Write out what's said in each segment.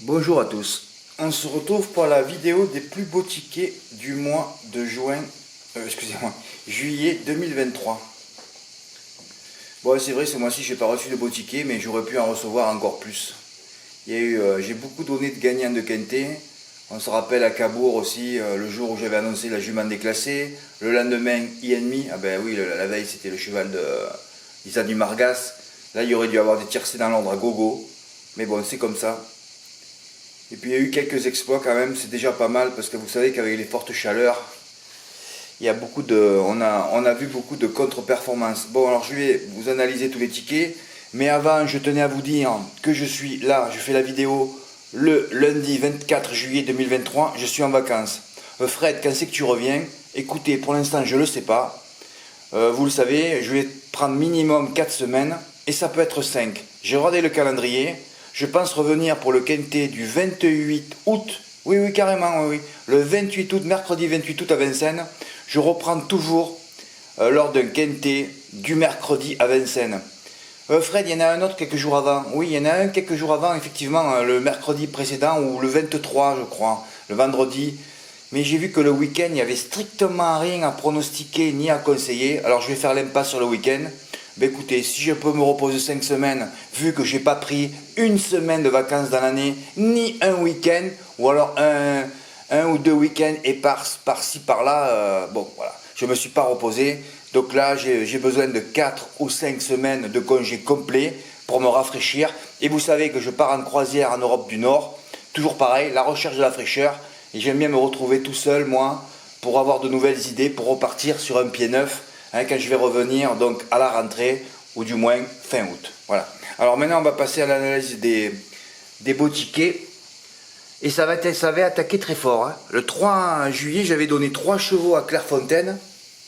Bonjour à tous, on se retrouve pour la vidéo des plus beaux tickets du mois de juillet 2023. Bon, c'est vrai, ce mois-ci j'ai pas reçu de beaux tickets, mais j'aurais pu en recevoir encore plus. J'ai beaucoup donné de gagnants de Quintet. On se rappelle à Cabourg aussi, le jour où j'avais annoncé la jument déclassée. Le lendemain, I&Me, ah ben oui, la veille c'était le cheval de Isa du Margas. Là, il y aurait dû avoir des tiercés dans l'ordre à gogo. Mais bon, c'est comme ça. Et puis il y a eu quelques exploits quand même, c'est déjà pas mal parce que vous savez qu'avec les fortes chaleurs, il y a on a vu beaucoup de contre-performances. Bon, alors je vais vous analyser tous les tickets, mais avant je tenais à vous dire que je suis là, je fais la vidéo le lundi 24 juillet 2023, je suis en vacances. Fred, quand c'est que tu reviens? Écoutez, pour l'instant je ne le sais pas. Vous le savez, je vais prendre minimum 4 semaines et ça peut être 5. J'ai regardé le calendrier. Je pense revenir pour le Quintet du 28 août. Oui, carrément, oui. Le 28 août, mercredi 28 août à Vincennes. Je reprends toujours lors d'un Quintet du mercredi à Vincennes. Fred, il y en a un autre quelques jours avant. Oui, il y en a un quelques jours avant, effectivement, le mercredi précédent ou le 23, je crois, le vendredi. Mais j'ai vu que le week-end, il n'y avait strictement rien à pronostiquer ni à conseiller. Alors je vais faire l'impasse sur le week-end. Ben écoutez, si je peux me reposer 5 semaines, vu que j'ai pas pris une semaine de vacances dans l'année, ni un week-end, ou alors un ou deux week-ends et par-ci par-là, bon voilà, je me suis pas reposé. Donc là, j'ai besoin de 4 ou 5 semaines de congé complet pour me rafraîchir. Et vous savez que je pars en croisière en Europe du Nord, toujours pareil, la recherche de la fraîcheur. Et j'aime bien me retrouver tout seul, moi, pour avoir de nouvelles idées, pour repartir sur un pied neuf. Quand je vais revenir donc à la rentrée, ou du moins fin août. Voilà. Alors maintenant on va passer à l'analyse des beaux tickets. Et ça va attaquer très fort. Hein. Le 3 juillet, j'avais donné 3 chevaux à Clairefontaine.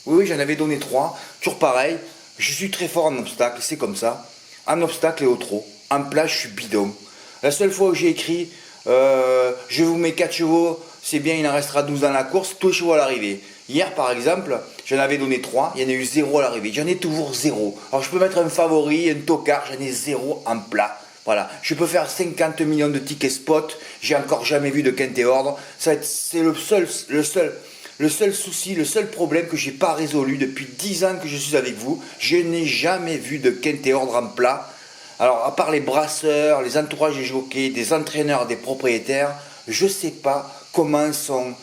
Oui, j'en avais donné 3. Toujours pareil, je suis très fort en obstacle, c'est comme ça. En obstacle et au trot. En place, je suis bidon. La seule fois où j'ai écrit, je vous mets 4 chevaux, c'est bien, il en restera 12 dans la course, tous les chevaux à l'arrivée. Hier, par exemple, j'en avais donné 3, il y en a eu 0 à l'arrivée. J'en ai toujours 0. Alors, je peux mettre un favori, un tocard, j'en ai 0 en plat. Voilà. Je peux faire 50 millions de tickets spot. J'ai encore jamais vu de Quintet ordre. C'est le seul souci, le seul problème que j'ai pas résolu depuis 10 ans que je suis avec vous. Je n'ai jamais vu de Quintet ordre en plat. Alors, à part les brasseurs, les entourages des jockeys, des entraîneurs, des propriétaires, je sais pas comment sont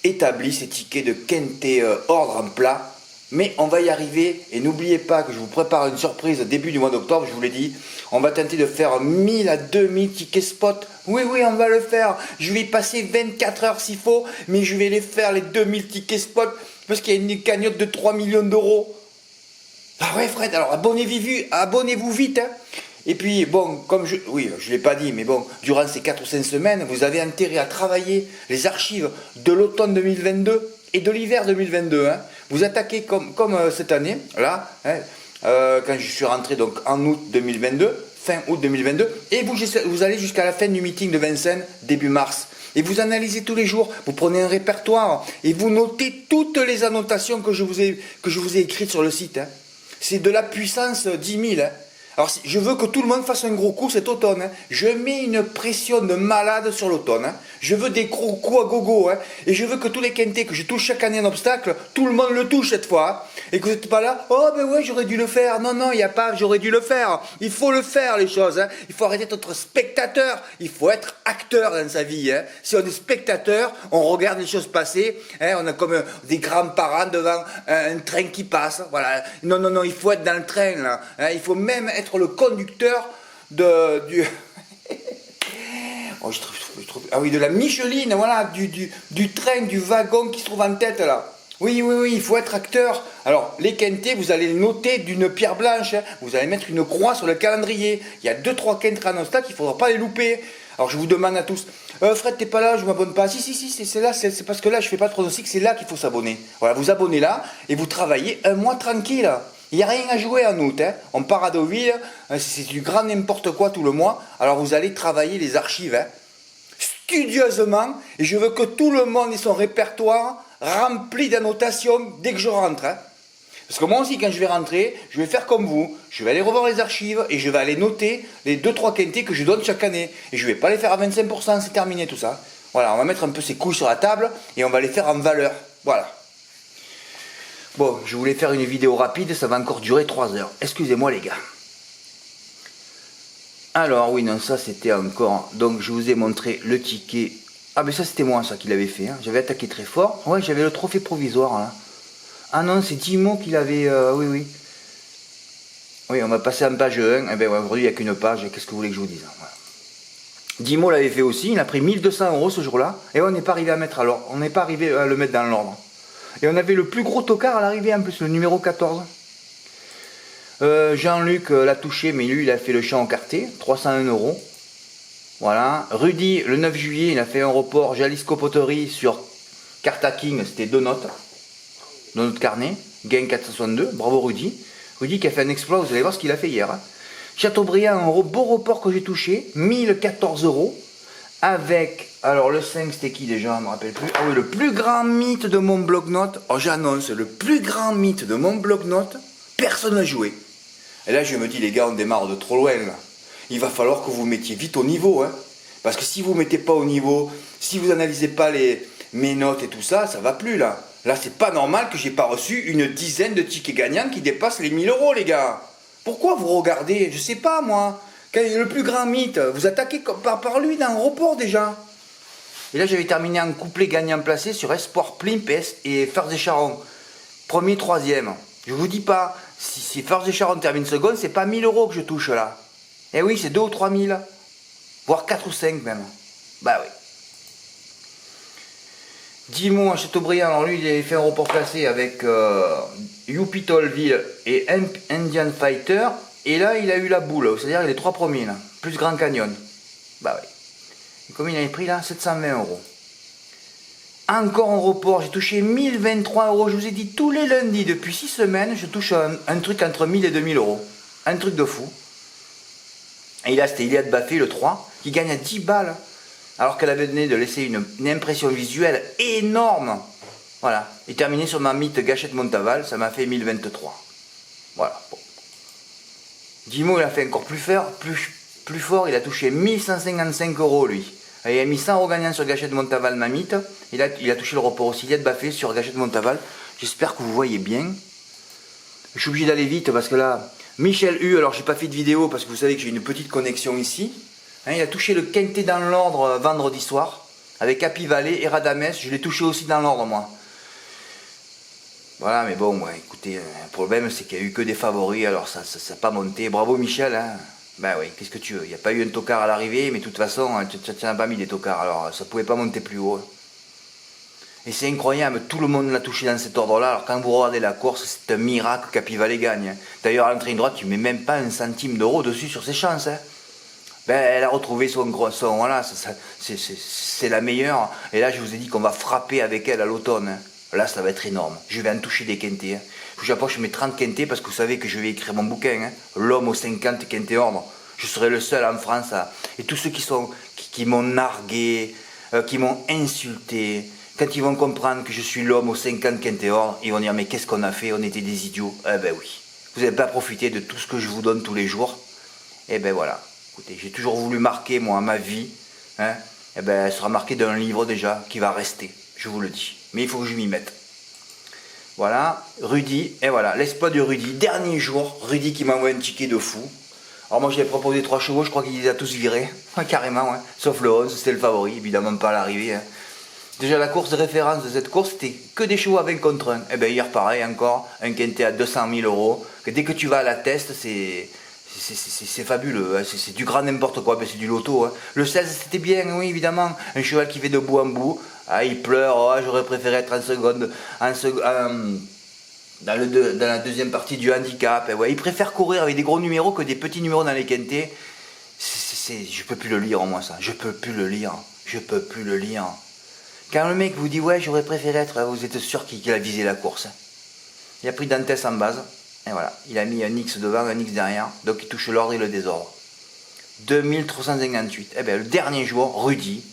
établi ces tickets de Quintet ordre en plat, mais on va y arriver. Et n'oubliez pas que je vous prépare une surprise début du mois d'octobre, je vous l'ai dit. On va tenter de faire 1000 à 2000 tickets spot. Oui, on va le faire. Je vais y passer 24 heures s'il faut, mais je vais les faire, les 2000 tickets spot, parce qu'il y a une cagnotte de 3 millions d'euros. Ah ouais, Fred, alors abonnez-vous vite, hein. Et puis, bon, oui, je ne l'ai pas dit, mais bon, durant ces 4 ou 5 semaines, vous avez intérêt à travailler les archives de l'automne 2022 et de l'hiver 2022. Hein. Vous attaquez comme cette année, là, hein, quand je suis rentré donc en août 2022, fin août 2022, et vous allez jusqu'à la fin du meeting de Vincennes, début mars. Et vous analysez tous les jours, vous prenez un répertoire et vous notez toutes les annotations que je vous ai écrites sur le site. Hein. C'est de la puissance 10 000. Hein. Alors, je veux que tout le monde fasse un gros coup cet automne. Hein. Je mets une pression de malade sur l'automne. Hein. Je veux des gros coups à gogo. Hein. Et je veux que tous les quintés que je touche chaque année en obstacle, tout le monde le touche cette fois. Hein. Et que vous n'êtes pas là, oh ben ouais, j'aurais dû le faire. Non, il n'y a pas, j'aurais dû le faire. Il faut le faire, les choses. Hein. Il faut arrêter d'être spectateur. Il faut être acteur dans sa vie. Hein. Si on est spectateur, on regarde les choses passer. Hein. On a comme des grands-parents devant un train qui passe. Voilà. Non, il faut être dans le train. Là. Hein. Il faut même être le conducteur du oh, de la Micheline, voilà, du train, du wagon qui se trouve en tête là. Oui, il faut être acteur. Alors, les quintés, vous allez les noter d'une pierre blanche. Hein. Vous allez mettre une croix sur le calendrier. Il y a 2-3 quintés en obstacle, il ne faudra pas les louper. Alors, je vous demande à tous, Fred, t'es pas là, je m'abonne pas. Si, c'est là, c'est parce que là, je fais pas de pronostic, c'est là qu'il faut s'abonner. Voilà, vous abonnez là et vous travaillez un mois tranquille. Il n'y a rien à jouer en août. Hein. On part à Deauville, c'est du grand n'importe quoi tout le mois. Alors vous allez travailler les archives hein, studieusement. Et je veux que tout le monde ait son répertoire rempli d'annotations dès que je rentre. Hein. Parce que moi aussi, quand je vais rentrer, je vais faire comme vous. Je vais aller revoir les archives et je vais aller noter les 2-3 quintés que je donne chaque année. Et je vais pas les faire à 25%, c'est terminé tout ça. Voilà, on va mettre un peu ces couilles sur la table et on va les faire en valeur. Voilà. Bon, je voulais faire une vidéo rapide, ça va encore durer 3 heures. Excusez-moi les gars. Alors oui, non, ça c'était encore... Donc je vous ai montré le ticket. Ah mais ça c'était moi ça qui l'avait fait. Hein. J'avais attaqué très fort. Ouais, j'avais le trophée provisoire. Hein. Ah non, c'est Dimo qui l'avait... oui, oui. Oui, on va passer en page 1. Eh bien ouais, aujourd'hui il n'y a qu'une page. Qu'est-ce que vous voulez que je vous dise? Voilà. Dimo l'avait fait aussi. Il a pris 1200 € ce jour-là. Et on n'est pas arrivé à mettre alors. On n'est pas arrivé à le mettre dans l'ordre. Et on avait le plus gros tocard à l'arrivée en plus, le numéro 14. Jean-Luc l'a touché, mais lui il a fait le champ encarté, 301 €. Voilà. Rudy, le 9 juillet, il a fait un report Jalisco Poterie sur Carta King, c'était 2 notes. Dans notre carnet, gain 462, bravo Rudy. Rudy qui a fait un exploit, vous allez voir ce qu'il a fait hier. Hein. Chateaubriand, un beau report que j'ai touché, 1014 €. Avec, alors le 5 c'était qui déjà, je ne me rappelle plus. Ah oui, le plus grand mythe de mon bloc-notes. Oh j'annonce, le plus grand mythe de mon bloc-notes, personne n'a joué. Et là je me dis les gars, on démarre de trop loin là. Il va falloir que vous mettiez vite au niveau. Hein. Parce que si vous ne mettez pas au niveau, si vous n'analysez pas mes notes et tout ça, ça va plus là. Là c'est pas normal que j'ai pas reçu une dizaine de tickets gagnants qui dépassent les 1000 € les gars. Pourquoi vous regardez? Je sais pas moi. Quel est le plus grand mythe? Vous attaquez par lui dans un report déjà. Et là j'avais terminé en couplet gagnant placé sur Espoir Plimp et First des Charons. Premier, troisième. Je vous dis pas, si First des Charons termine seconde, c'est pas 1000 € que je touche là. Eh oui, c'est 2 ou 3 000. Voire 4 ou 5 même. Bah oui. Dimo à Chateaubriand, alors lui il avait fait un report placé avec Youpi Tollville et Indian Fighter. Et là, il a eu la boule, c'est-à-dire les 3 premiers, là, plus Grand Canyon. Bah oui. Et combien il avait pris là? 720 €. Encore un report, j'ai touché 1023 €. Je vous ai dit, tous les lundis, depuis 6 semaines, je touche un truc entre 1000 et 2000 €. Un truc de fou. Et là, c'était Iliad Baffé, le 3, qui gagne à 10 balles. Alors qu'elle avait donné de laisser une impression visuelle énorme. Voilà. Et terminé sur ma mythe Gâchette Montaval, ça m'a fait 1023. Voilà. Bon. Dimo il a fait encore plus fort, il a touché 1155 € lui. Il a mis 100 € gagnants sur Gâchette Montaval Mamite. Il a touché le report aussi, Iliad Baffé sur Gâchette Montaval. J'espère que vous voyez bien. Je suis obligé d'aller vite parce que là, Michel U, alors j'ai pas fait de vidéo parce que vous savez que j'ai une petite connexion ici. Hein, il a touché le quintet dans l'ordre vendredi soir avec Happy Valley et Radames. Je l'ai touché aussi dans l'ordre moi. Voilà, mais bon, ouais, écoutez, le problème c'est qu'il n'y a eu que des favoris, alors ça n'a pas monté. Bravo Michel, hein. Ben oui, qu'est-ce que tu veux, il n'y a pas eu un tocard à l'arrivée, mais de toute façon, tu n'as pas mis des tocards, alors ça ne pouvait pas monter plus haut. Et c'est incroyable, tout le monde l'a touché dans cet ordre-là, alors quand vous regardez la course, c'est un miracle qu'Happy Valley gagne. D'ailleurs, à l'entrée droite, tu ne mets même pas un centime d'euro dessus sur ses chances. Hein. Ben, elle a retrouvé son voilà, c'est la meilleure. Et là, je vous ai dit qu'on va frapper avec elle à l'automne. Hein. Là, ça va être énorme. Je vais en toucher des quintés. Hein. Je mets 30 quintés parce que vous savez que je vais écrire mon bouquin. Hein. L'homme aux 50 quintés ordre. Je serai le seul en France. Et tous ceux qui m'ont nargué, qui m'ont insulté, quand ils vont comprendre que je suis l'homme aux 50 quintés ordre, ils vont dire mais qu'est-ce qu'on a fait? On était des idiots. Eh ben oui. Vous n'avez pas profité de tout ce que je vous donne tous les jours. Eh ben voilà. Écoutez, j'ai toujours voulu marquer, moi, ma vie. Hein. Eh ben, elle sera marquée d'un livre déjà qui va rester. Je vous le dis. Mais il faut que je m'y mette. Voilà, Rudy, et voilà, l'exploit de Rudy. Dernier jour, Rudy qui m'envoie un ticket de fou. Alors moi, j'ai proposé 3 chevaux, je crois qu'il les a tous virés. Carrément, ouais. Sauf le 11, c'était le favori, évidemment pas à l'arrivée. Hein. Déjà, la course de référence de cette course, c'était que des chevaux à 20 contre 1. Et bien, hier, pareil, encore, un quintet à 200 000 €. Que dès que tu vas à la test, c'est fabuleux, hein. C'est du grand n'importe quoi, ben c'est du loto. Hein. Le 16 c'était bien, oui évidemment, un cheval qui fait de bout en bout, ah, il pleure, oh, j'aurais préféré être en seconde, dans la deuxième partie du handicap, et ouais, il préfère courir avec des gros numéros que des petits numéros dans les quintés. Je peux plus le lire moi ça, je peux plus le lire. Quand le mec vous dit ouais j'aurais préféré être, vous êtes sûr qu'il a visé la course. Il a pris Dantès en base. Et voilà, il a mis un X devant, un X derrière, donc il touche l'ordre et le désordre. 2358. Eh bien, le dernier jour, Rudy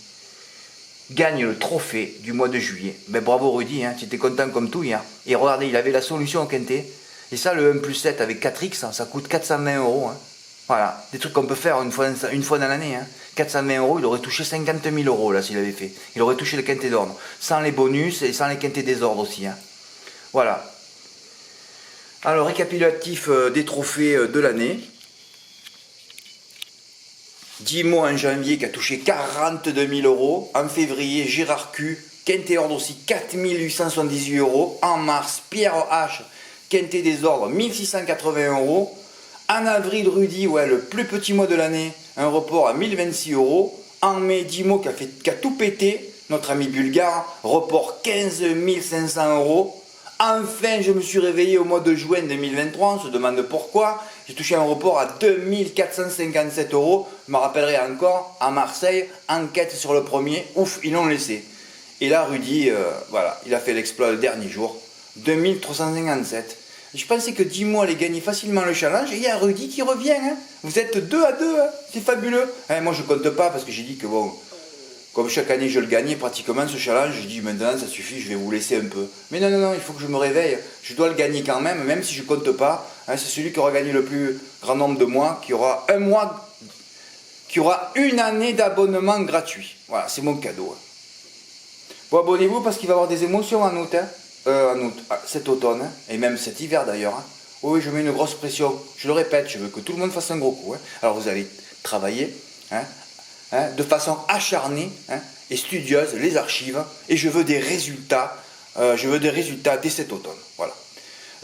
gagne le trophée du mois de juillet. Ben, bravo Rudy, hein, tu étais content comme tout hier. Et regardez, il avait la solution au quintet. Et ça, le 1+7 avec 4X, ça coûte 420 €. Hein. Voilà, des trucs qu'on peut faire une fois dans l'année. Hein. 420 €, il aurait touché 50 000 € là s'il avait fait. Il aurait touché le quintet d'ordre, sans les bonus et sans les quintets des ordres aussi. Hein. Voilà. Alors, récapitulatif des trophées de l'année. Dimo en janvier qui a touché 42 000 €. En février, Gérard Q, quintet ordre aussi 4 878 €. En mars, Pierre H, quintet des ordres 1681 €. En avril, Rudy, ouais, le plus petit mois de l'année, un report à 1026 €. En mai, Dimo qui a tout pété, notre ami bulgare, report 15 500 €. Enfin, je me suis réveillé au mois de juin 2023, on se demande pourquoi. J'ai touché un report à 2457 €. Je me rappellerai encore, à Marseille, enquête sur le premier, ouf, ils l'ont laissé. Et là, Rudy, voilà, il a fait l'exploit le dernier jour, 2357. Je pensais que 10 mois allait gagner facilement le challenge, et il y a Rudy qui revient. Hein. Vous êtes 2 à 2, hein. C'est fabuleux. Hein, moi, je compte pas parce que j'ai dit que bon, comme chaque année je le gagnais pratiquement ce challenge, je dis maintenant ça suffit, je vais vous laisser un peu. Mais non, non, non, il faut que je me réveille, je dois le gagner quand même si je compte pas. Hein, c'est celui qui aura gagné le plus grand nombre de mois, qui aura un mois, qui aura une année d'abonnement gratuit. Voilà, c'est mon cadeau. Hein. Bon, abonnez-vous parce qu'il va y avoir des émotions en août. Hein. Cet automne, hein, et même cet hiver d'ailleurs. Hein. Oui, je mets une grosse pression. Je le répète, je veux que tout le monde fasse un gros coup. Hein. Alors vous allez travailler de façon acharnée et studieuse les archives, et je veux des résultats. Dès cet automne. Voilà.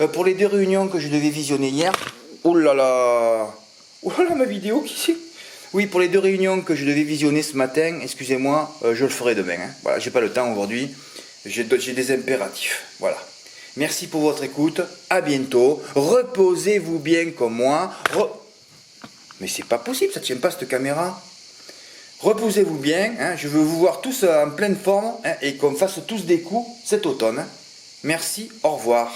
Pour les 2 réunions que je devais visionner hier, oh là là, ma vidéo qui c'est. Oui, pour les 2 réunions que je devais visionner ce matin, excusez-moi, je le ferai demain. Hein. Voilà, j'ai pas le temps aujourd'hui. J'ai des impératifs. Voilà. Merci pour votre écoute. À bientôt. Reposez-vous bien comme moi. Mais c'est pas possible, ça tient pas cette caméra. Reposez-vous bien. Hein. Je veux vous voir tous en pleine forme et qu'on fasse tous des coups cet automne. Merci. Au revoir.